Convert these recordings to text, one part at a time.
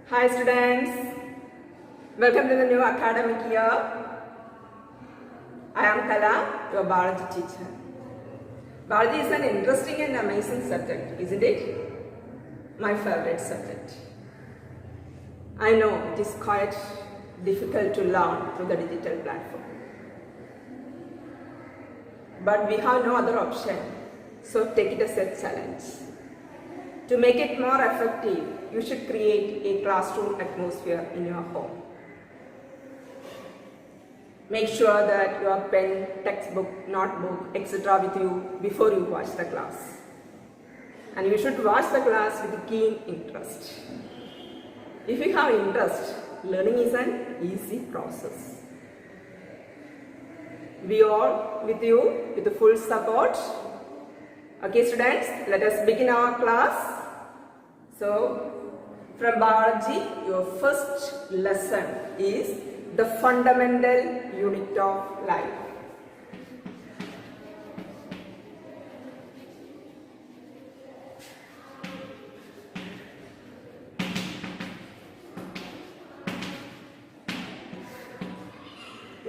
Hi students, welcome to the new academic year. I am Kala, your biology teacher. Biology is an interesting and amazing subject, isn't it? My favorite subject. I know it is quite difficult to learn through the digital platform. But we have no other option, so take it as a challenge. To make it more effective, you should create a classroom atmosphere in your home. Make sure that your pen, textbook, notebook, etc. with you before you watch the class. And you should watch the class with keen interest. If you have interest, learning is an easy process. We all with you with the full support. Okay students, let us begin our class. So, from biology, your first lesson is the fundamental unit of life.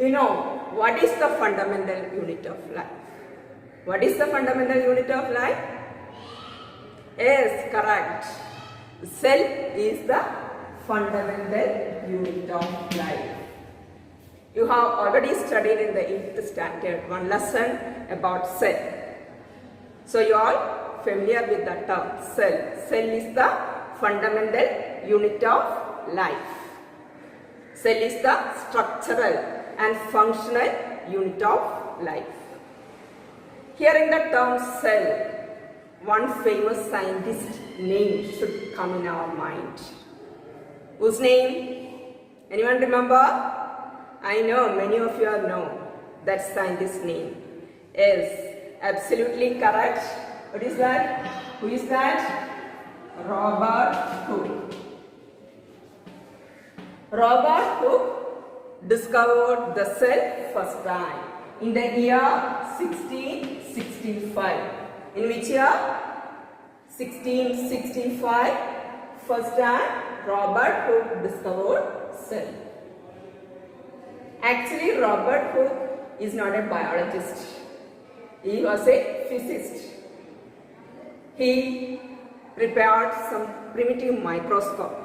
You know, what is the fundamental unit of life? What is the fundamental unit of life? Yes, correct. Cell is the fundamental unit of life. You have already studied in the 8th standard one lesson about cell. So you are familiar with the term cell. Cell is the fundamental unit of life. Cell is the structural and functional unit of life. Here in the term cell, one famous scientist name should come in our mind. Whose name? Anyone remember? I know many of you know that scientist's name. Yes, absolutely correct. What is that? Who is that? Robert Hooke. Robert Hooke discovered the cell first time in the year 1665. In which year? 1665. First time Robert Hooke discovered cell. Actually, Robert Hooke is not a biologist. He was a physicist. He prepared some primitive microscope.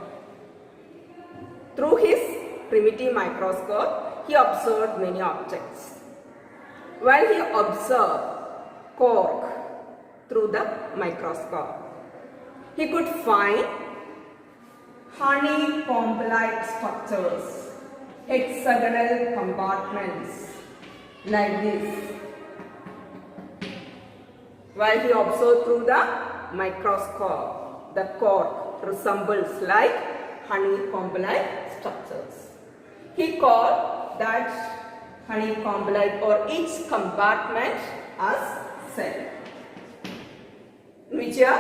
Through his primitive microscope, he observed many objects. While he observed cork through the microscope, he could find honeycomb-like structures, hexagonal compartments like this. While he observed through the microscope, the cork resembles like honeycomb-like structures. He called that honeycomb-like or each compartment as cell. In which year?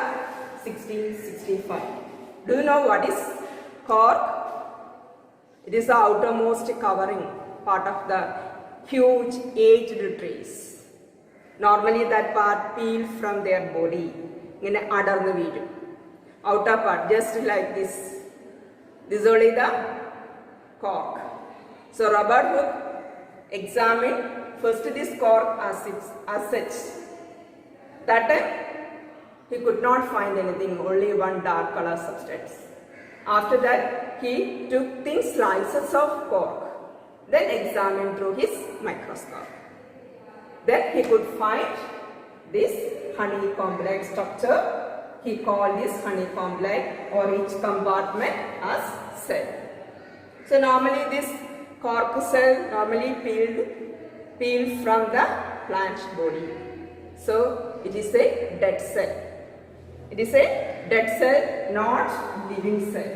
1665. Do you know what is cork? It is the outermost covering part of the huge aged trees. Normally that part peels from their body. Outer part, just like this. This is only the cork. So Robert Hooke examined first this cork as such. That time he could not find anything, only one dark color substance. After that, he took thin slices of cork, then examined through his microscope. Then he could find this honeycomb-like structure. He called this honeycomb-like or each compartment as cell. So normally this cork cell normally peeled from the plant body. So it is a dead cell. It is a dead cell, not living cell.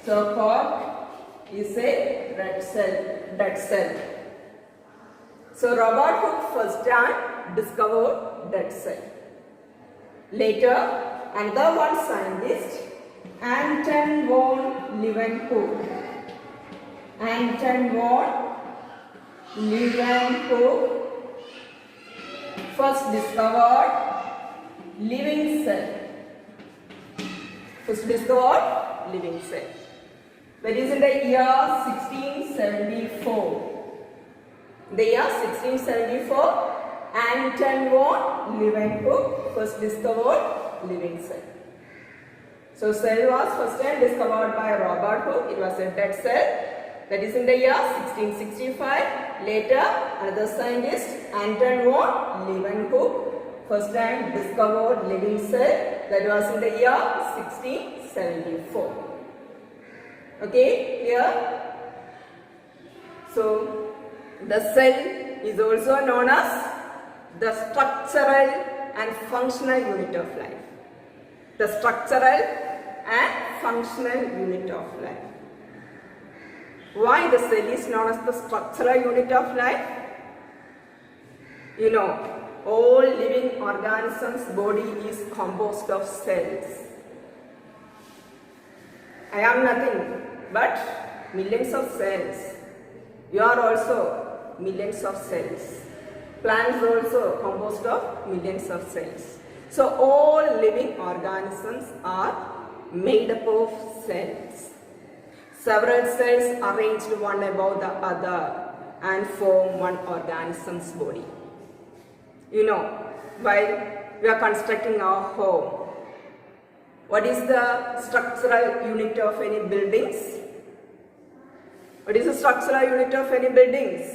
So cork is a dead cell. So Robert Hooke first time discovered dead cell. Later, another one scientist, Anton von Leeuwenhoek. Anton von Leeuwenhoek first discovered living cell. First discovered living cell. That is in the year 1674. In the year 1674, Anton von Leeuwenhoek first discovered living cell. So cell was first time discovered by Robert Hooke. It was a dead cell. That is in the year 1665. Later, another scientist, Anton von Leeuwenhoek, first time discovered living cell. That was in the year 1674. Okay, here. So, the cell is also known as the structural and functional unit of life. The structural and functional unit of life. Why the cell is known as the structural unit of life? You know, all living organisms' body is composed of cells. I am nothing but millions of cells. You are also millions of cells. Plants also composed of millions of cells. So all living organisms are made up of cells. Several cells arranged one above the other and form one organism's body. You know, while we are constructing our home, what is the structural unit of any buildings? What is the structural unit of any buildings?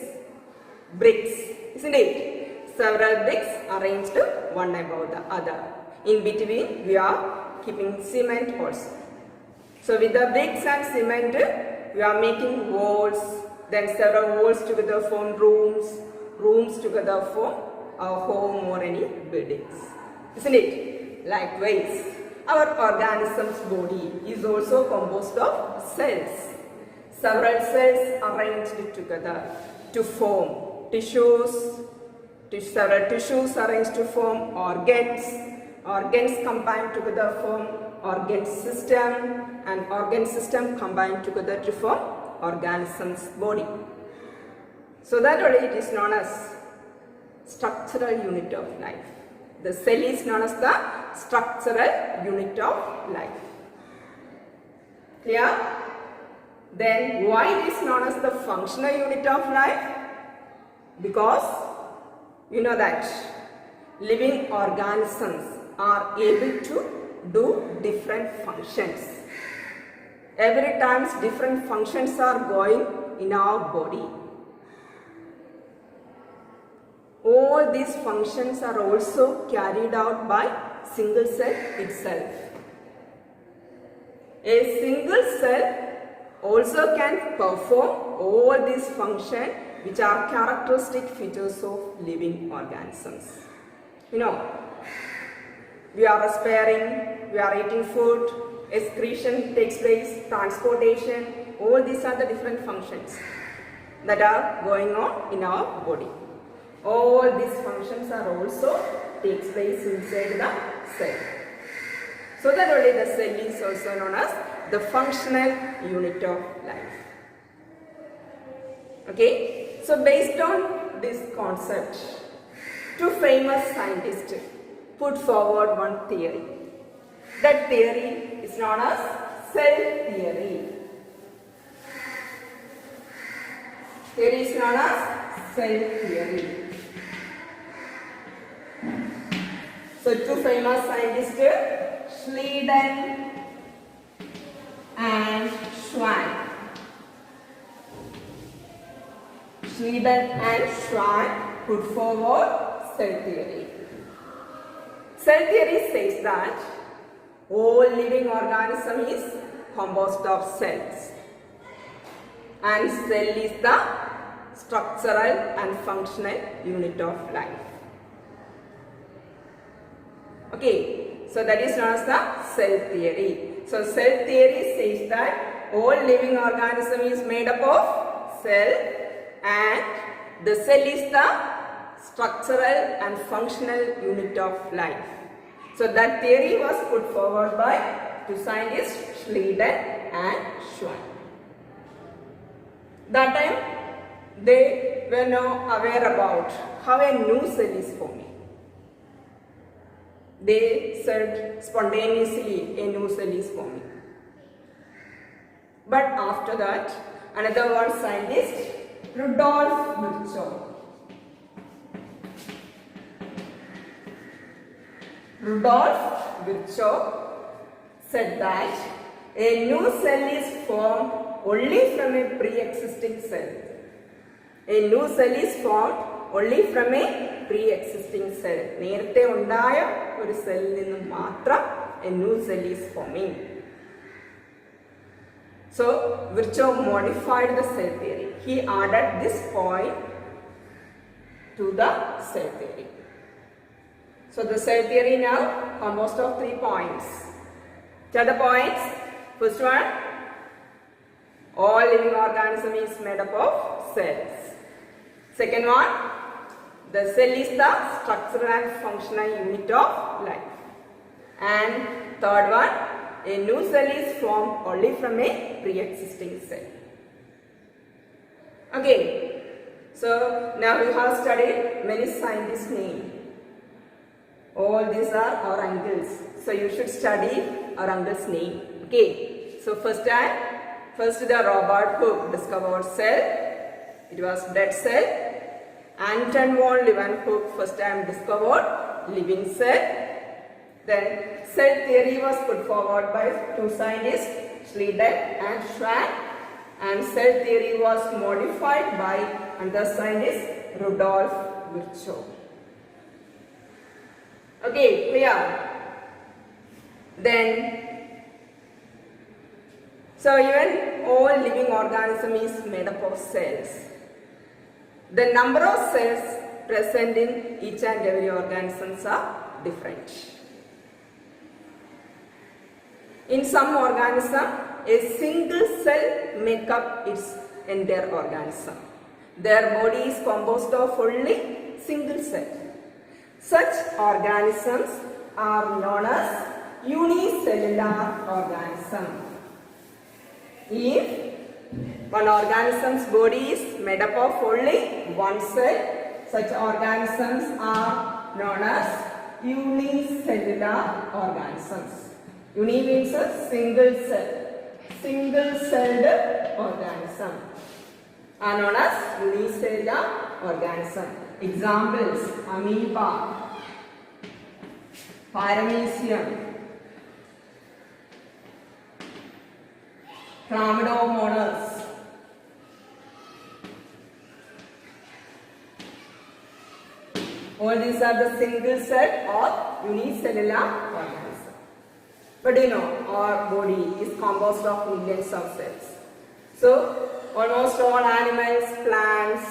Bricks, isn't it? Several bricks arranged one above the other. In between, we are keeping cement also. So with the bricks and cement, we are making walls. Then several walls together form rooms. Rooms together form our home or any buildings. Isn't it? Likewise, our organism's body is also composed of cells. Several cells arranged together to form tissues. Several tissues arranged to form organs. Organs combined together form organ system, and organ system combined together to form organism's body. So that only it is known as structural unit of life. The cell is known as the structural unit of life. Clear? Then why it is known as the functional unit of life? Because you know that living organisms are able to do different functions. Every time different functions are going in our body. All these functions are also carried out by single cell itself. A single cell also can perform all these functions which are characteristic features of living organisms. You know, we are respiring, we are eating food, excretion takes place, transportation, all these are the different functions that are going on in our body. All these functions are also takes place inside the cell. So that only the cell is also known as the functional unit of life. Okay, so based on this concept, two famous scientists put forward one theory. That theory is known as cell theory. Theory is known as cell theory. So two famous scientists, Schleiden and Schwann. Schleiden and Schwann put forward cell theory. Cell theory says that all living organism is composed of cells, and cell is the structural and functional unit of life. Okay, so that is known as the cell theory. So cell theory says that all living organism is made up of cell, and the cell is the structural and functional unit of life. So that theory was put forward by two scientists, Schleiden and Schwann. That time they were now aware about how a new cell is forming. they said spontaneously a new cell is forming. But after that, another one scientist, Rudolf Virchow. Rudolf Virchow said that a new cell is formed only from a pre-existing cell. A new cell is formed only from a pre-existing cell. നേരത്തെ ഉണ്ടായ ഒരു സെല്ലിൽ നിന്നും മാത്രം a new cell is forming. So Virchow modified the cell theory. He added this point to the cell theory. So the cell theory now composed of 3 points. What are the points? First one, all living organism is made up of cells. Second one, the cell is the structural and functional unit of life. And third one, a new cell is formed only from a pre-existing cell. Okay, so now we have studied many scientists' names. All these are our uncles. So you should study our uncle's name. Okay, so first the Robert Hooke discovered cell. It was dead cell. Anton von Leeuwenhoek first time discovered living cell. Then cell theory was put forward by 2 scientists, Schleiden and Schwann, and cell theory was modified by another scientist, Rudolf Virchow. Okay, clear? Then, so even all living organism is made up of cells. The number of cells present in each and every organisms are different. In some organism, a single cell makes up its entire organism. Their body is composed of only single cell. Such organisms are known as unicellular organisms. If one organism's body is made up of only one cell, such organisms are known as unicellular organisms. Uni means a single cell. Single-celled organism are known as unicellular organism. Examples: amoeba, paramecium, chlamydomonas, all these are the single cell or unicellular organism. But you know, our body is composed of millions of cells. So almost all animals, plants,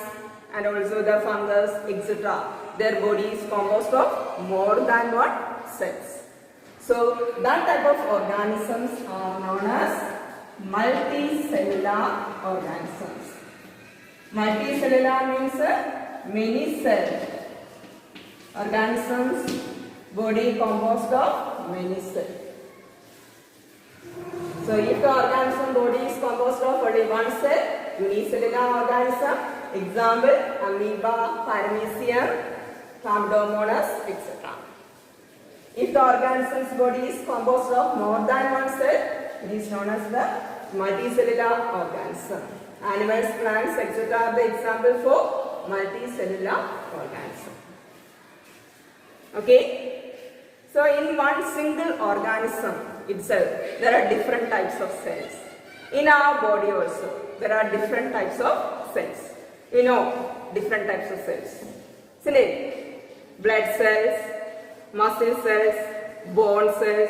and also the fungus, etc., their body is composed of more than one cells. So that type of organisms are known as multicellular organisms. Multicellular means many cell organisms, body composed of many cells. So if the organism body is composed of only one cell, unicellular organism, example amoeba, paramecium, chlamydomonas, etc. If the organism's body is composed of more than one cell, it is known as the multicellular organism. Animals, plants, etc. are the example for multicellular organism. Okay? So in one single organism itself, there are different types of cells. In our body also, there are different types of cells. You know, different types of cells. Isn't it? Blood cells, muscle cells, bone cells,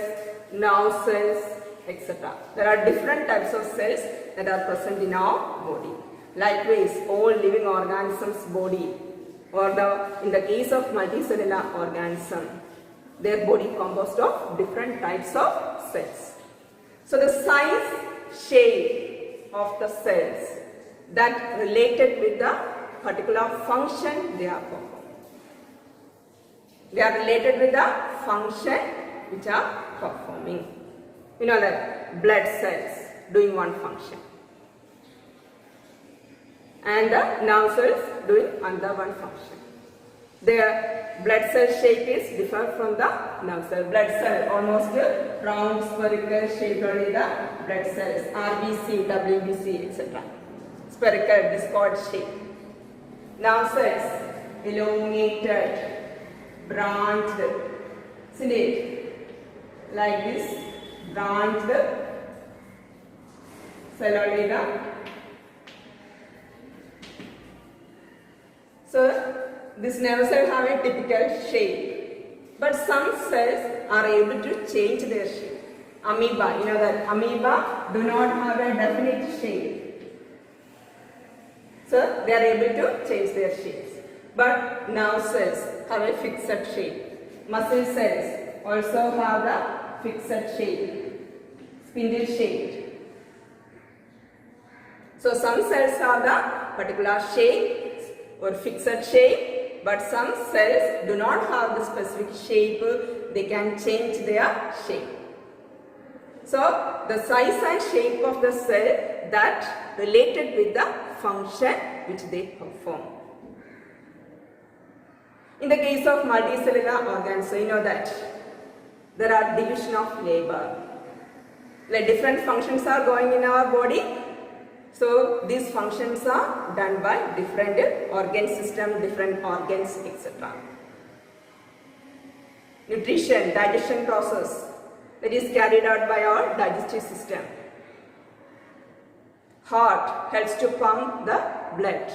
nerve cells, etc. There are different types of cells that are present in our body. Likewise, all living organisms' body, or in the case of multicellular organism, their body composed of different types of cells. So the size, shape of the cells that related with the particular function they are performing. They are related with the function which are performing. You know that blood cells doing one function and the nerve cells doing another one function. Their blood cell shape is different from the nerve cell. Blood cell almost round spherical shaped only the blood cells, RBC, WBC, etc. Spherical discoid shape. Nerve cells elongated, branched, isn't it? Like this, branched cell only the. So this nerve cell have a typical shape, but some cells are able to change their shape. Amoeba, you know that amoeba do not have a definite shape. So they are able to change their shapes. But nerve cells have a fixed shape. Muscle cells also have the fixed shape, spindle shaped. So some cells have the particular shape or fixed shape, but some cells do not have the specific shape. They can change their shape. So the size and shape of the cell that related with the function which they perform. In the case of multicellular organs, so you know that there are division of labor. Like different functions are going in our body. So these functions are done by different organ system, different organs, etc. Nutrition, digestion process that is carried out by our digestive system. Heart helps to pump the blood.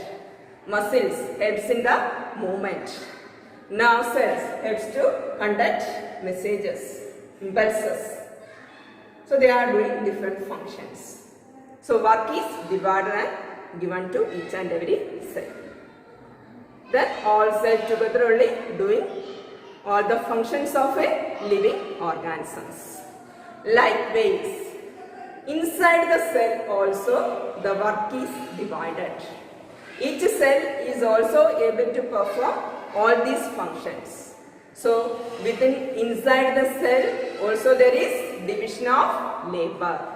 Muscles helps in the movement. Nerve cells helps to conduct messages, impulses. So they are doing different functions. So work is divided and given to each and every cell. Then all cells together only doing all the functions of a living organisms. Likewise, inside the cell also the work is divided. Each cell is also able to perform all these functions. So within inside the cell also there is division of labor.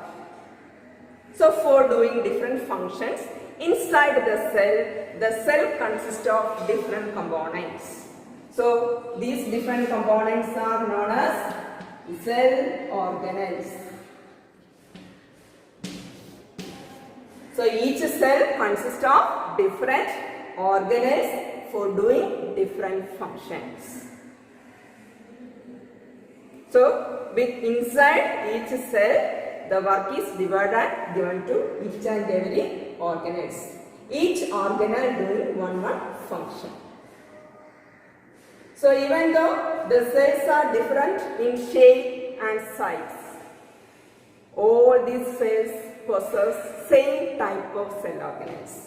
So for doing different functions inside the cell consists of different components. So these different components are known as cell organelles. So each cell consists of different organelles for doing different functions. So with inside each cell the work is divided and given to each and every organelles. Each organelle doing one function. So even though the cells are different in shape and size, all these cells possess same type of cell organelles.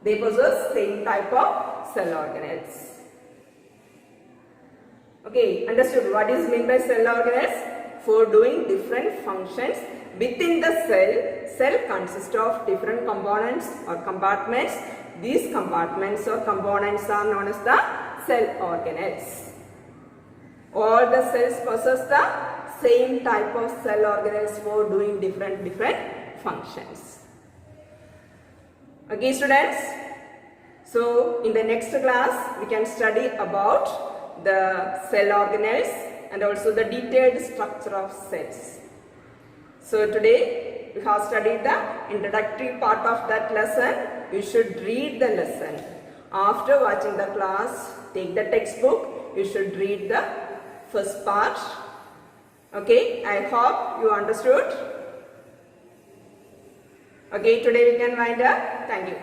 They possess same type of cell organelles. Okay, understood what is meant by cell organelles? For doing different functions within the cell consists of different components or compartments. These compartments or components are known as the cell organelles. All the cells possess the same type of cell organelles for doing different functions. Okay students, so in the next class we can study about the cell organelles and also the detailed structure of cells. So today we have studied the introductory part of that lesson. You should read the lesson. After watching the class, take the textbook. You should read the first part. Okay, I hope you understood. Okay, today we can wind up. Thank you.